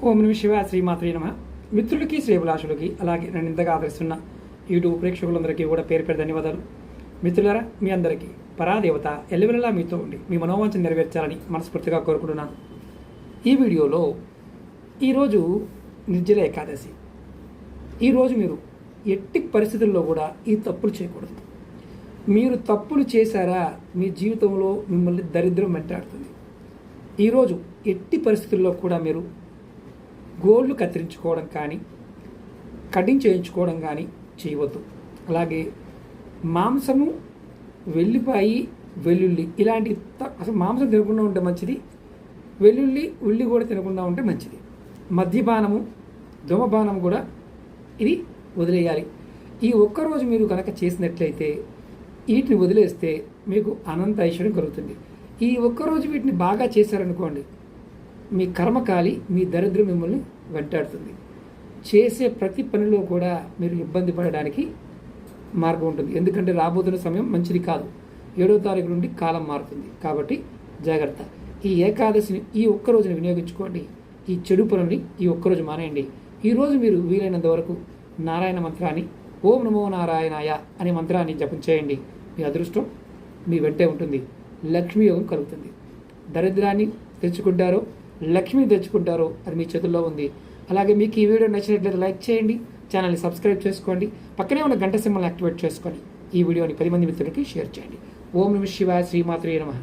ఓం నమ శివాయ శ్రీమాత్రే నమ. మిత్రులకి శ్రేభిలాషులకి అలాగే నన్ను ఇంతగా ఆదరిస్తున్న యూట్యూబ్ ప్రేక్షకులందరికీ కూడా పేరు పేరు ధన్యవాదాలు. మిత్రులారా, మీ అందరికీ పరాదేవత ఎల్లవెల్లలా మీతో ఉండి మీ మనోవాంఛ నెరవేర్చాలని మనస్ఫూర్తిగా కోరుకుంటున్నాను. ఈ వీడియోలో ఈరోజు నిర్జల ఏకాదశి. ఈరోజు మీరు ఎట్టి పరిస్థితుల్లో కూడా ఈ తప్పులు చేయకూడదు. మీరు తప్పులు చేశారా మీ జీవితంలో మిమ్మల్ని దరిద్రం వెంటాడుతుంది. ఈరోజు ఎట్టి పరిస్థితుల్లో కూడా మీరు గోళ్ళు కత్తిరించుకోవడం కానీ కటింగ్ చేయించుకోవడం కానీ చేయవద్దు. అలాగే మాంసము, వెల్లిపాయి, వెల్లుల్లి ఇలాంటి అసలు మాంసం తినకుండా ఉంటే మంచిది. వెల్లుల్లి, ఉల్లి కూడా తినకుండా ఉంటే మంచిది. మద్యపానము, ధూమపానం కూడా ఇది వదిలేయాలి. ఈ ఒక్కరోజు మీరు కనుక చేసినట్లయితే వీటిని వదిలేస్తే మీకు అనంత ఐశ్వర్యం కలుగుతుంది. ఈ ఒక్కరోజు వీటిని బాగా చేశారనుకోండి, మీ కర్మకాలి, మీ దరిద్రం మిమ్మల్ని వెంటాడుతుంది. చేసే ప్రతి పనిలో కూడా మీరు ఇబ్బంది పడడానికి మార్గం ఉంటుంది. ఎందుకంటే రాబోతున్న సమయం మంచిది కాదు. 7వ తారీఖు నుండి కాలం మారుతుంది. కాబట్టి జాగ్రత్త. ఈ ఏకాదశిని ఈ ఒక్కరోజుని వినియోగించుకోండి. ఈ చెడు పనుల్ని ఈ ఒక్కరోజు మానేయండి. ఈరోజు మీరు వీలైనంత వరకు నారాయణ మంత్రాన్ని, ఓం నమో నారాయణాయ అనే మంత్రాన్ని జపం చేయండి. మీ అదృష్టం మీ వెంటే ఉంటుంది. లక్ష్మీ యోగం కలుగుతుంది. దరిద్రాన్ని తెచ్చుకుంటారో లక్ష్మి తెచ్చుకుంటారో అది మీ చేతుల్లో ఉంది. అలాగే మీకు ఈ వీడియో నచ్చినట్లయితే లైక్ చేయండి, ఛానల్ని సబ్స్క్రైబ్ చేసుకోండి, పక్కనే ఉన్న గంట సింబల్ని యాక్టివేట్ చేసుకొని ఈ వీడియోని 10 మంది మిత్రులకి షేర్ చేయండి. ఓం నమః శివాయ శ్రీమాత్రే నమః.